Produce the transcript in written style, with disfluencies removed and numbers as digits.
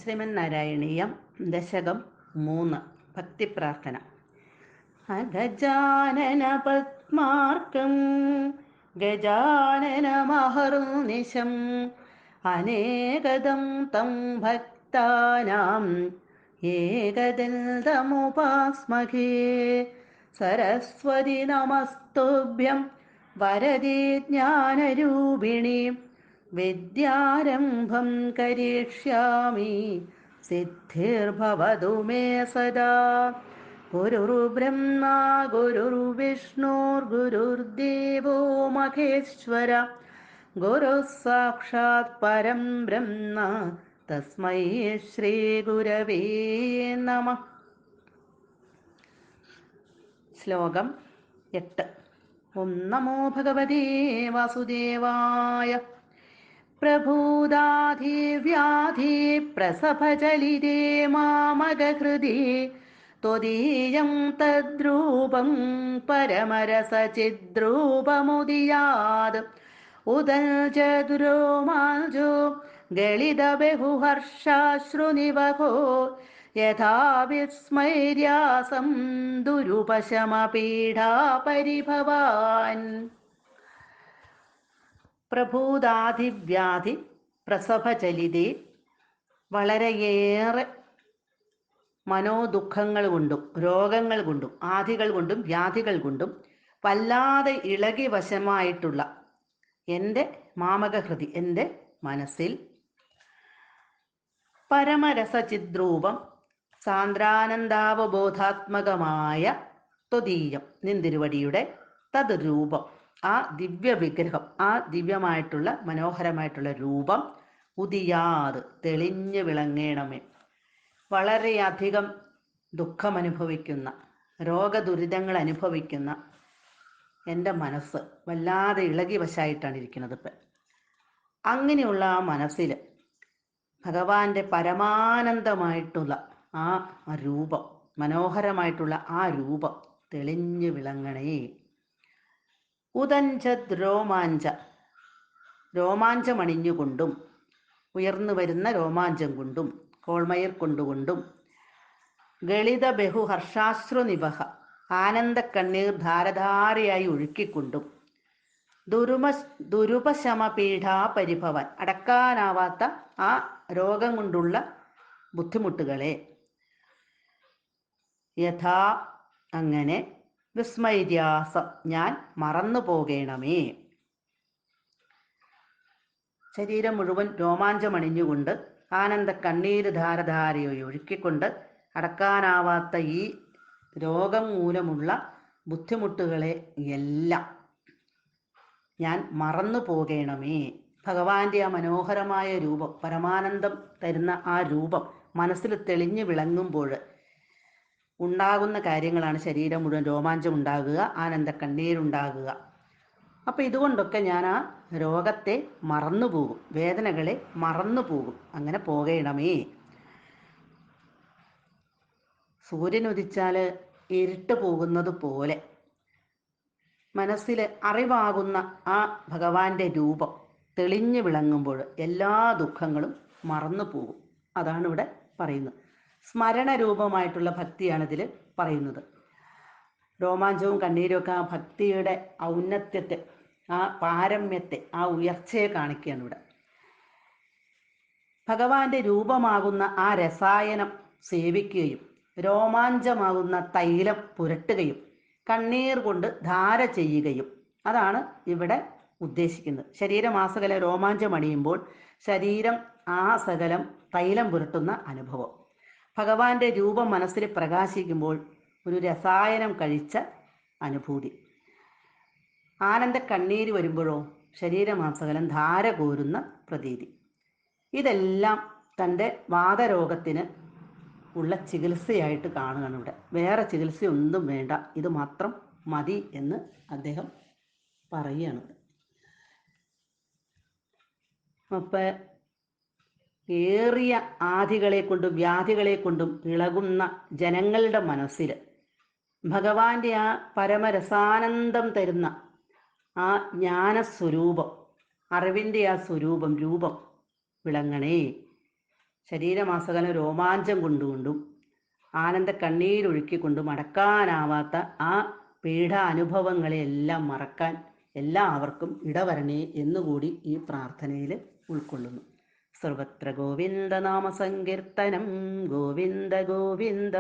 ശ്രീമന്നാരായണീയം ദശകം 3 ഭക്തിപ്രാർത്ഥന. ഗജാനന പത്മാർക്കം ഗജാനനമഹർനിശം അനേകദം തം ഭക്താനാം ഏകദന്തമുപാസ്മഹേ. സരസ്വതി നമസ്തുഭ്യം വരദേ ജ്ഞാനരൂപിണി വിദ്യാരംഭം കരിഷ്യാമി സിദ്ധിർഭവതു മേ സദാ. ഗുരുർബ്രഹ്മ ഗുരുർവിഷ്ണുർഗുരുർദേവോ മഹേശ്വര ഗുരുഃ സാക്ഷാത് പരം ബ്രഹ്മ തസ്മൈ ശ്രീ ഗുരവേ നമഃ. ശ്ലോകം 8. ഓം നമോ ഭഗവതേ വാസുദേവായ. പ്രഭൂതാധിവ്യാധി പ്രസഭജലിതേ മാമകഹൃദി ത്വദീയം തദ്രൂപം പരമരസചിദ്രൂപമുദിയാത്. ഉദൽജദ്രോമാജോ ഗളിതബഹുഹർഷാശ്രുനിവഹോ യഥാ വിസ്മൈര്യാസം ദുരുപശമപീഠാപരിഭവാൻ. പ്രഭൂതാധിവ്യാധി പ്രസഭചലിതേ, വളരെയേറെ മനോദുഃഖങ്ങൾ കൊണ്ടും രോഗങ്ങൾ കൊണ്ടും ആധികൾ കൊണ്ടും വ്യാധികൾ കൊണ്ടും വല്ലാതെ ഇളകി വശമായിട്ടുള്ള എൻ്റെ മാമകഹൃതി, എൻ്റെ മനസ്സിൽ, പരമരസചിദ്രൂപം സാന്ദ്രാനന്ദാവബോധാത്മകമായ ത്വദീയം നിന്തിരുവടിയുടെ തത് രൂപം, ആ ദിവ്യ വിഗ്രഹം, ആ ദിവ്യമായിട്ടുള്ള മനോഹരമായിട്ടുള്ള രൂപം, ഉദിയാത് തെളിഞ്ഞു വിളങ്ങേണമേ. വളരെയധികം ദുഃഖമനുഭവിക്കുന്ന, രോഗദുരിതങ്ങൾ അനുഭവിക്കുന്ന എൻ്റെ മനസ്സ് വല്ലാതെ ഇളകി വശായിട്ടാണ് ഇരിക്കുന്നത് ഇപ്പം. അങ്ങനെയുള്ള ആ മനസ്സിൽ ഭഗവാന്റെ പരമാനന്ദമായിട്ടുള്ള ആ രൂപം, മനോഹരമായിട്ടുള്ള ആ രൂപം തെളിഞ്ഞു വിളങ്ങണേ. ഉദഞ്ചത് രോമാഞ്ച, രോമാഞ്ചമണിഞ്ഞുകൊണ്ടും ഉയർന്നു വരുന്ന രോമാഞ്ചം കൊണ്ടും കോൾമയർ കൊണ്ടുകൊണ്ടും, ഗളിത ബഹുഹർഷാശ്രുനിവഹ, ആനന്ദ കണ്ണീർ ധാരധാരയായി ഒഴുക്കിക്കൊണ്ടും, ദുരുപശമപീഠാ പരിഭവൻ, അടക്കാനാവാത്ത ആ രോഗം കൊണ്ടുള്ള ബുദ്ധിമുട്ടുകളെ, യഥാ അങ്ങനെ, വിസ്മൈര്യാസം ഞാൻ മറന്നു പോകേണമേ. ശരീരം മുഴുവൻ രോമാഞ്ചമണിഞ്ഞുകൊണ്ട് ആനന്ദ കണ്ണീര് ധാരധാരയായി ഒഴുക്കിക്കൊണ്ട് അടക്കാനാവാത്ത ഈ രോഗം മൂലമുള്ള ബുദ്ധിമുട്ടുകളെ എല്ലാം ഞാൻ മറന്നു പോകേണമേ. ഭഗവാന്റെ ആ മനോഹരമായ രൂപം, പരമാനന്ദം തരുന്ന ആ രൂപം മനസ്സിൽ തെളിഞ്ഞു വിളങ്ങുമ്പോൾ ഉണ്ടാകുന്ന കാര്യങ്ങളാണ് ശരീരം മുഴുവൻ രോമാഞ്ചം ഉണ്ടാകുക, ആനന്ദ കണ്ണീരുണ്ടാകുക. അപ്പം ഇതുകൊണ്ടൊക്കെ ഞാൻ ആ രോഗത്തെ മറന്നുപോകും, വേദനകളെ മറന്നുപോകും. അങ്ങനെ പോകണമേ. സൂര്യൻ ഉദിച്ചാൽ ഇരുട്ട് പോകുന്നത് പോലെ മനസ്സിൽ അറിവാകുന്ന ആ ഭഗവാന്റെ രൂപം തെളിഞ്ഞു വിളങ്ങുമ്പോൾ എല്ലാ ദുഃഖങ്ങളും മറന്നു പോകും. അതാണ് ഇവിടെ പറയുന്നത്. സ്മരണ രൂപമായിട്ടുള്ള ഭക്തിയാണ് ഇതിൽ പറയുന്നത്. രോമാഞ്ചവും കണ്ണീരും ഒക്കെ ആ ഭക്തിയുടെ ഔന്നത്യത്തെ, ആ പാരമ്യത്തെ, ആ ഉയർച്ചയെ കാണിക്കുകയാണ് ഇവിടെ. ഭഗവാന്റെ രൂപമാകുന്ന ആ രസായനം സേവിക്കുകയും രോമാഞ്ചമാകുന്ന തൈലം പുരട്ടുകയും കണ്ണീർ കൊണ്ട് ധാര ചെയ്യുകയും, അതാണ് ഇവിടെ ഉദ്ദേശിക്കുന്നത്. ശരീരമാസകലം രോമാഞ്ചമണിയുമ്പോൾ ശരീരം ആ സകലം തൈലം പുരട്ടുന്ന അനുഭവം. ഭഗവാന്റെ രൂപം മനസ്സിൽ പ്രകാശിക്കുമ്പോൾ ഒരു രസായനം കഴിച്ച അനുഭൂതി. ആനന്ദ കണ്ണീര് വരുമ്പോഴോ ശരീരമാസകലം ധാര കോരുന്ന പ്രതീതി. ഇതെല്ലാം തൻ്റെ വാതരോഗത്തിന് ഉള്ള ചികിത്സയായിട്ട് കാണുകയാണ് ഇവിടെ. വേറെ ചികിത്സയൊന്നും വേണ്ട, ഇത് മാത്രം മതി എന്ന് അദ്ദേഹം പറയുകയാണ്. അപ്പം ഏറിയ ആധികളെ കൊണ്ടും വ്യാധികളെ കൊണ്ടും ഇളകുന്ന ജനങ്ങളുടെ മനസ്സിൽ ഭഗവാന്റെ ആ പരമരസാനന്ദം തരുന്ന ആ ജ്ഞാനസ്വരൂപം, അറിവിൻ്റെ ആ സ്വരൂപം, രൂപം വിളങ്ങണേ. ശരീരമാസകലം രോമാഞ്ചം കൊണ്ടുകൊണ്ടും ആനന്ദ കണ്ണീരൊഴുക്കിക്കൊണ്ടും അടക്കാനാവാത്ത ആ പീഡാനുഭവങ്ങളെയെല്ലാം മറക്കാൻ എല്ലാവർക്കും ഇടവരണേ എന്നുകൂടി ഈ പ്രാർത്ഥനയിൽ ഉൾക്കൊള്ളുന്നു. സർവത്ര ഗോവിന്ദ നാമ സങ്കീർത്തനം ഗോവിന്ദ ഗോവിന്ദ.